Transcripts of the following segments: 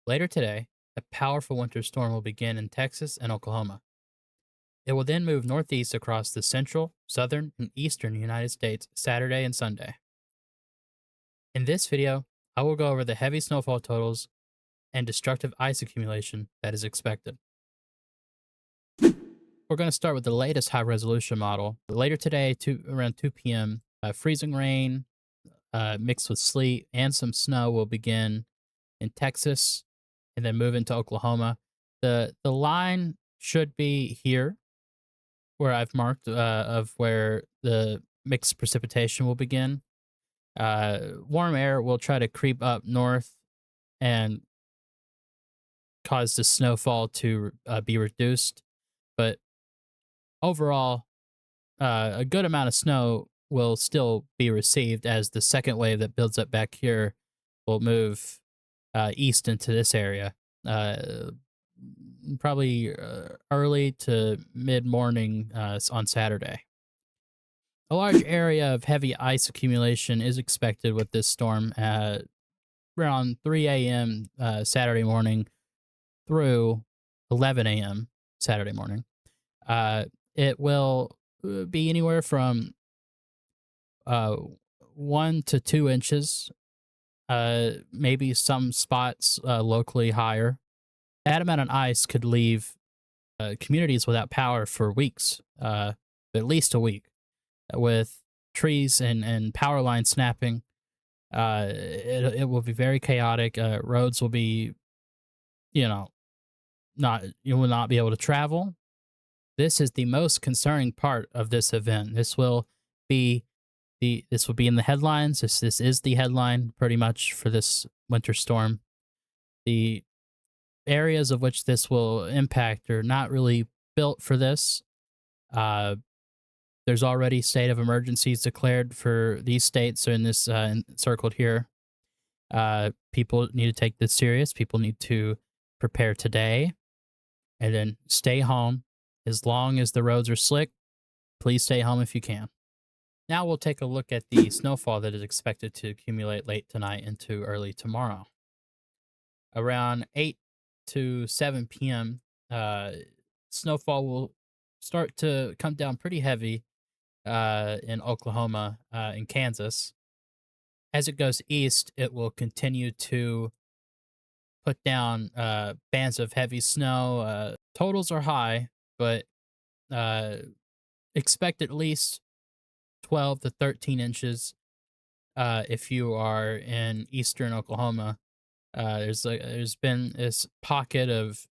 Later today, a powerful winter storm will begin in Texas and Oklahoma. It will then move northeast across the central, southern, and eastern United States Saturday and Sunday. In this video, I will go over the heavy snowfall totals and destructive ice accumulation that is expected. We're going to start with the latest high resolution model. Later today, around 2 p.m., freezing rain mixed with sleet and some snow will begin in Texas and then move into Oklahoma. The line should be here where I've marked of where the mixed precipitation will begin. Warm air will try to creep up north and cause the snowfall to be reduced, but overall, a good amount of snow will still be received as the second wave that builds up back here will move east into this area. Uh, Probably early to mid morning on Saturday. A large area of heavy ice accumulation is expected with this storm at around 3 a.m. Saturday morning through 11 a.m. Saturday morning. Uh, it will be anywhere from uh, 1 to 2 inches, maybe some spots locally higher. That amount of ice could leave communities without power for weeks, at least a week, with trees and power lines snapping. It will be very chaotic. Roads will be, you know, not you will not be able to travel. This is the most concerning part of this event. Be this will be in the headlines. This is the headline pretty much for this winter storm. The areas of which this will impact are not really built for this. Uh, there's already state of emergencies declared for these states in this circled here. People need to take this serious. People need to prepare today and then stay home as long as the roads are slick. Please stay home if you can. Now we'll take a look at the snowfall that is expected to accumulate late tonight into early tomorrow. Around 8 to 7 p.m., snowfall will start to come down pretty heavy in Oklahoma and Kansas. As it goes east, it will continue to put down bands of heavy snow. Totals are high, but uh, expect at least 12 to 13 inches if you are in eastern Oklahoma. There's been this pocket of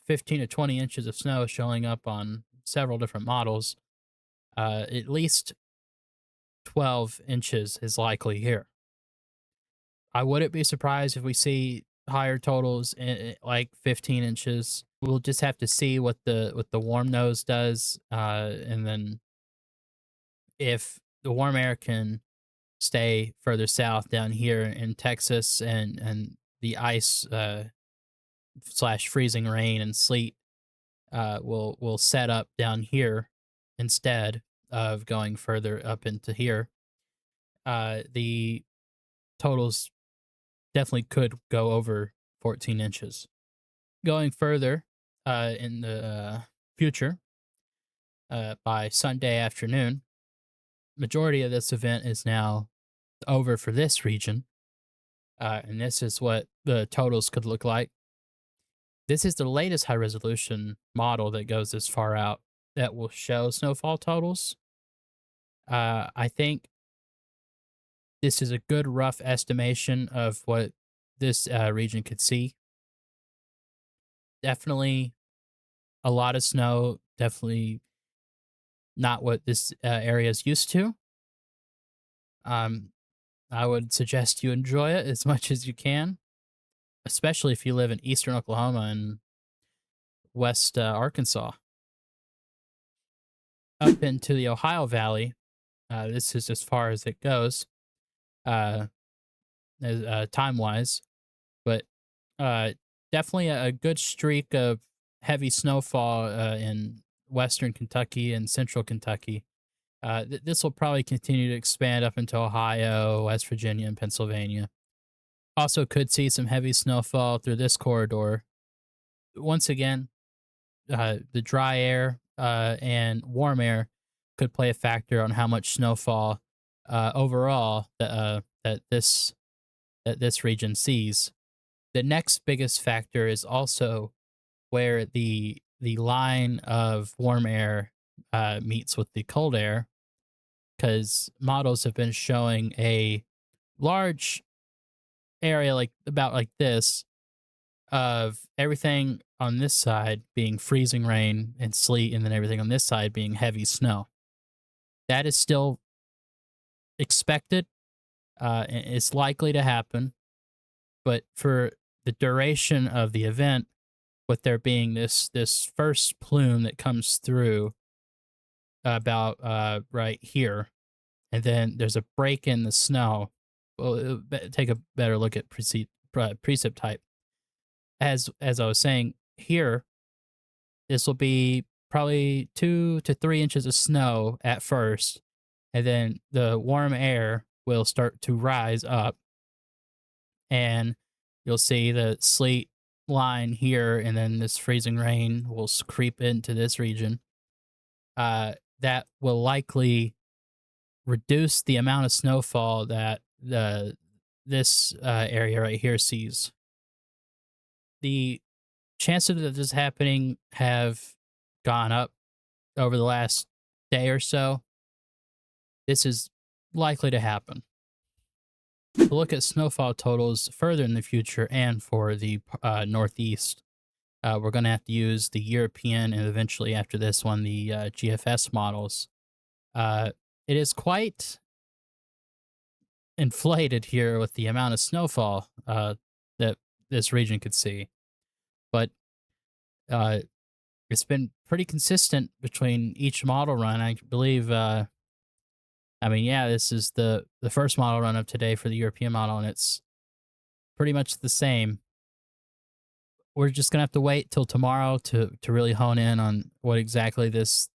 15 to 20 inches of snow showing up on several different models. At least 12 inches is likely here. I wouldn't be surprised if we see higher totals like 15 inches. We'll just have to see what the warm nose does, and then if the warm air can stay further south down here in Texas and the ice slash freezing rain and sleet will set up down here instead of going further up into here. The totals definitely could go over 14 inches. Going further in the future, by Sunday afternoon, majority of this event is now over for this region, and this is what the totals could look like. This is the latest high resolution model that goes this far out that will show snowfall totals. I think this is a good rough estimation of what this region could see. Definitely a lot of snow. Definitely not what this area is used to. Um, I would suggest you enjoy it as much as you can, especially if you live in eastern Oklahoma and west Arkansas. Up into the Ohio Valley, this is as far as it goes, uh, time wise, but uh, definitely a good streak of heavy snowfall in western Kentucky and central Kentucky. This will probably continue to expand up into Ohio, West Virginia, and Pennsylvania. Also, could see some heavy snowfall through this corridor. Once again, the dry air and warm air could play a factor on how much snowfall overall that this region sees. The next biggest factor is also where the line of warm air meets with the cold air, because models have been showing a large area like about like this of everything on this side being freezing rain and sleet, and then everything on this side being heavy snow. That is still expected. It's likely to happen, but for the duration of the event, with there being this first plume that comes through about right here, and then there's a break in the snow. Well, take a better look at precip type. As I was saying here, this will be probably 2 to 3 inches of snow at first, and then the warm air will start to rise up, and you'll see the sleet line here, and then this freezing rain will creep into this region. That will likely reduce the amount of snowfall that this area right here sees. The chances of this happening have gone up over the last day or so. This is likely to happen. To look at snowfall totals further in the future and for the Northeast, we're going to have to use the European and eventually after this one, the GFS models. It is quite inflated here with the amount of snowfall that this region could see. But uh, it's been pretty consistent between each model run. I believe, I mean, yeah, this is the first model run of today for the European model, and it's pretty much the same. We're just gonna have to wait till tomorrow to really hone in on what exactly this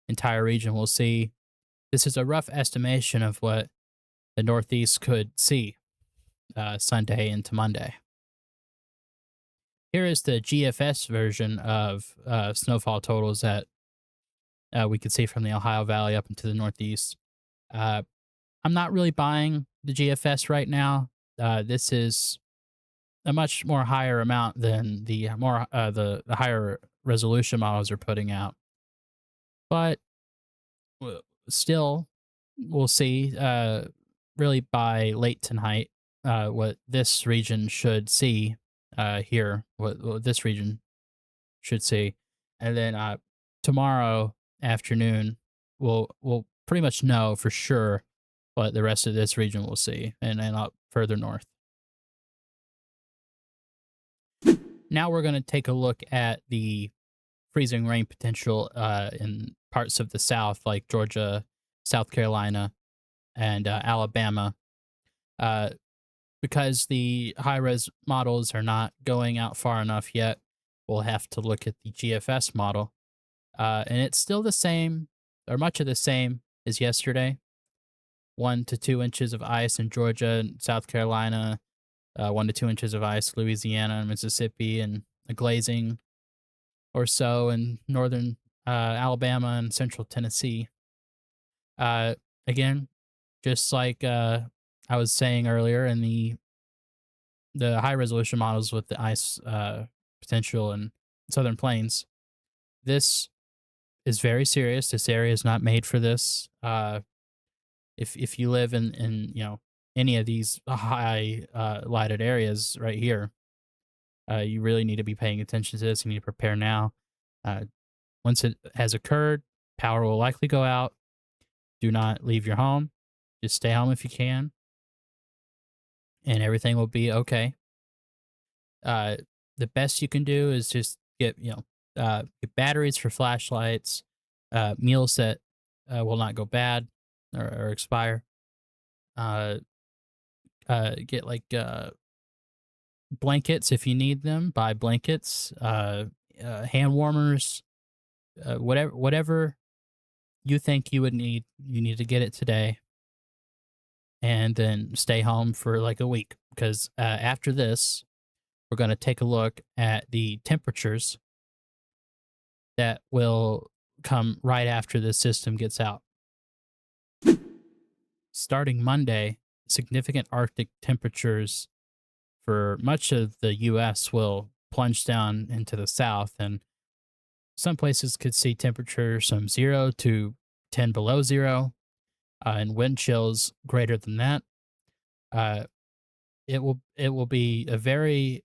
entire region will see. This is a rough estimation of what the Northeast could see Sunday into Monday. Here is the GFS version of snowfall totals that we could see from the Ohio Valley up into the Northeast. Uh, I'm not really buying the GFS right now. This is a much more higher amount than the higher resolution models are putting out. But still, we'll see. Really by late tonight, what this region should see here, what this region should see, and then tomorrow afternoon, we'll pretty much know for sure what the rest of this region will see, and up further north. Now we're going to take a look at the freezing rain potential in parts of the South, like Georgia, South Carolina, and Alabama. Uh, because the high res models are not going out far enough yet, we'll have to look at the GFS model. And it's still the same, or much of the same as yesterday. 1 to 2 inches of ice in Georgia and South Carolina, 1 to 2 inches of ice, Louisiana and Mississippi, and a glazing or so in northern Alabama and central Tennessee. Again, just like I was saying earlier, in the high resolution models with the ice potential in southern plains, this is very serious. This area is not made for this. If you live in any of these high lighted areas right here, you really need to be paying attention to this. You need to prepare now. Uh, Once it has occurred, power will likely go out. Do not leave your home. Just stay home if you can, and everything will be okay. Uh, the best you can do is just get batteries for flashlights, meals that will not go bad or expire. Uh, get like blankets if you need them. Buy blankets, hand warmers, whatever you think you would need. You need to get it today. and then stay home for like a week. Because after this, we're going to take a look at the temperatures that will come right after the system gets out. Starting Monday, significant Arctic temperatures for much of the US will plunge down into the south, and some places could see temperatures from 0 to 10 below 0, and wind chills greater than that. Uh, it will be a very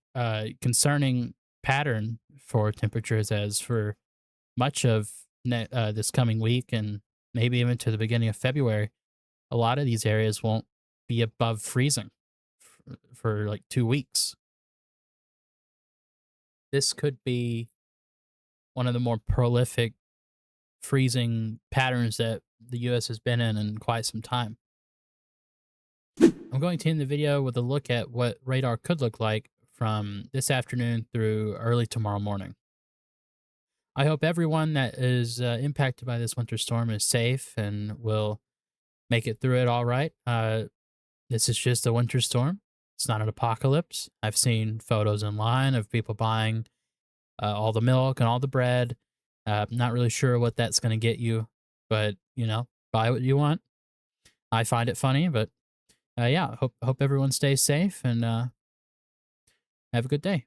concerning pattern for temperatures, as for much of this coming week and maybe even to the beginning of February, a lot of these areas won't be above freezing for like 2 weeks. This could be one of the more prolific freezing patterns that the US has been in quite some time. I'm going to end the video with a look at what radar could look like from this afternoon through early tomorrow morning. I hope everyone that is impacted by this winter storm is safe and will make it through it all right. This is just a winter storm. It's not an apocalypse. I've seen photos online of people buying all the milk and all the bread. Not really sure what that's going to get you, but buy what you want. I find it funny, but yeah, hope everyone stays safe and have a good day.